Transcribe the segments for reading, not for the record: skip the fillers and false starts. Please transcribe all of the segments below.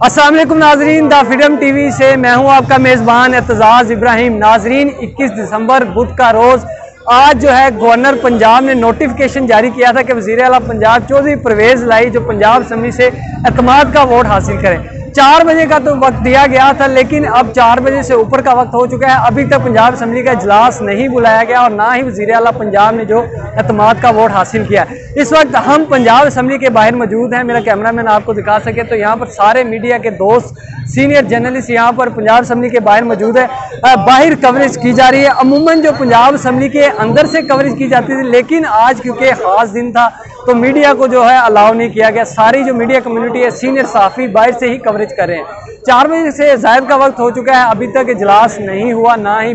अस्सलाम वालेकुम नाजरीन, द फ्रीडम टीवी से मैं हूं आपका मेज़बान एतजाज़ इब्राहिम। नाजरीन, 21 दिसंबर बुध का रोज़ आज जो है गवर्नर पंजाब ने नोटिफिकेशन जारी किया था कि वज़ीर आला पंजाब चौधरी परवेज़ लाई जो पंजाब असम्बली से एतमाद का वोट हासिल करें। 4 बजे का तो वक्त दिया गया था, लेकिन अब 4 बजे से ऊपर का वक्त हो चुका है। अभी तक पंजाब असम्बली का इजलास नहीं बुलाया गया और ना ही वज़ीर आला पंजाब ने जो एतमाद का वोट हासिल किया। इस वक्त हम पंजाब असम्बली के बाहर मौजूद हैं। मेरा कैमरामैन आपको दिखा सके तो यहाँ पर सारे मीडिया के दोस्त, सीनियर जर्नलिस्ट यहाँ पर पंजाब असम्बली के बाहर मौजूद है। बाहर कवरेज की जा रही है। अमूमन जो पंजाब असम्बली के अंदर से कवरेज की जाती थी, लेकिन आज क्योंकि खास दिन था तो मीडिया को जो है अलाउ नहीं किया गया। सारी जो मीडिया कम्युनिटी है, सीनियर सहाफ़ी बाहर से ही कवरेज कर रहे हैं। 4 बजे से ज़ायद का वक्त हो चुका है, अभी तक इजलास नहीं हुआ, ना ही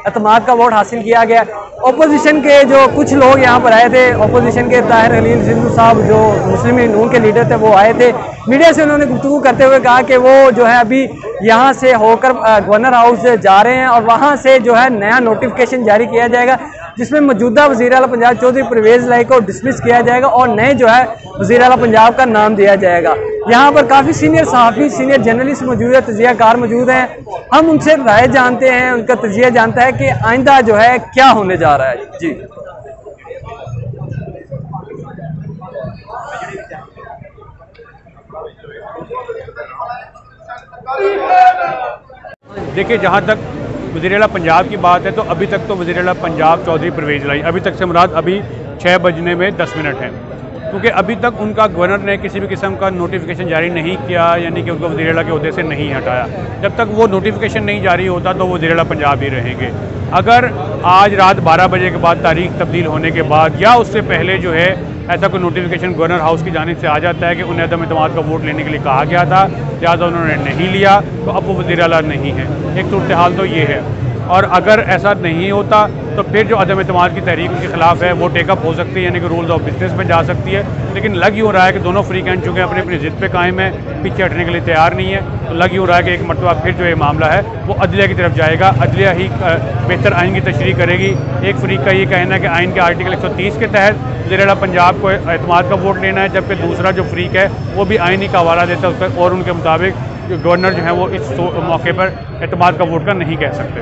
एतमाद का वोट हासिल किया गया। ओपोजिशन के जो कुछ लोग यहाँ पर आए थे, ओपोजिशन के ताहिर खलील सिंधु साहब जो मुस्लिम नून के लीडर थे वो आए थे। मीडिया से उन्होंने गुफ्तगू करते हुए कहा कि वो जो है अभी यहाँ से होकर गवर्नर हाउस जा रहे हैं और वहाँ से जो है नया नोटिफिकेशन जारी किया जाएगा जिसमें मौजूदा वज़ीर आला पंजाब चौधरी परवेज़ लाई को डिसमिस किया जाएगा और नए जो है वज़ीर आला पंजाब का नाम दिया जाएगा। यहाँ पर काफ़ी सीनियर सहाफ़ी, सीनियर जर्नलिस्ट मौजूद है, तजियाकार मौजूद हैं। हम उनसे राय जानते हैं, उनका तजिया जानता है कि आइंदा जो है क्या होने जा रहा है। जी देखिए, जहाँ तक वज़ीर आला पंजाब की बात है तो अभी तक तो वज़ीर आला पंजाब चौधरी परवेज़ लाई अभी तक से मुराद अभी 6 बजने में 10 मिनट हैं, क्योंकि अभी तक उनका गवर्नर ने किसी भी किस्म का नोटिफिकेशन जारी नहीं किया, यानी कि उनको वज़ीर आला के ओहदे से नहीं हटाया। जब तक वो नोटिफिकेशन नहीं जारी होता तो वो वज़ीर आला पंजाब ही रहेंगे। अगर आज रात 12 बजे के बाद तारीख तब्दील होने के बाद या उससे पहले जो है ऐसा कोई नोटिफिकेशन गवर्नर हाउस की जानिब से आ जाता है कि उन्हें अदम एतमाद का वोट लेने के लिए कहा गया था, लिहाजा उन्होंने नहीं लिया, तो अब वो वज़ीर आला नहीं है। एक सूरत हाल तो ये है। और अगर ऐसा नहीं होता तो फिर जो अदम एतमाद की तहरीक उनके खिलाफ है वो टेकअप हो सकती है, यानी कि रूल्स ऑफ बिजनेस में जा सकती है। लेकिन लग यूँ रहा है कि दोनों फ्री कैंड चुके अपनी अपनी ज़िद पे कायम है, पीछे हटने के लिए तैयार नहीं है। तो लग यूँ रहा है कि एक मरतबा फिर जो ये मामला है वो अदलिया की तरफ जाएगा। अदलिया ही बेहतर आइन की तशरीह करेगी। एक फ्रीक का ये कहना है कि आइन के आर्टिकल 130 के तहत वज़ीर आला पंजाब को एतमाद का वोट लेना है, जबकि दूसरा जो फ्रीक है वो भी आइन ही का हवाला देता है और उनके मुताबिक गवर्नर जो है वो इस मौके पर एतमाद का वोट का नहीं कह सकते।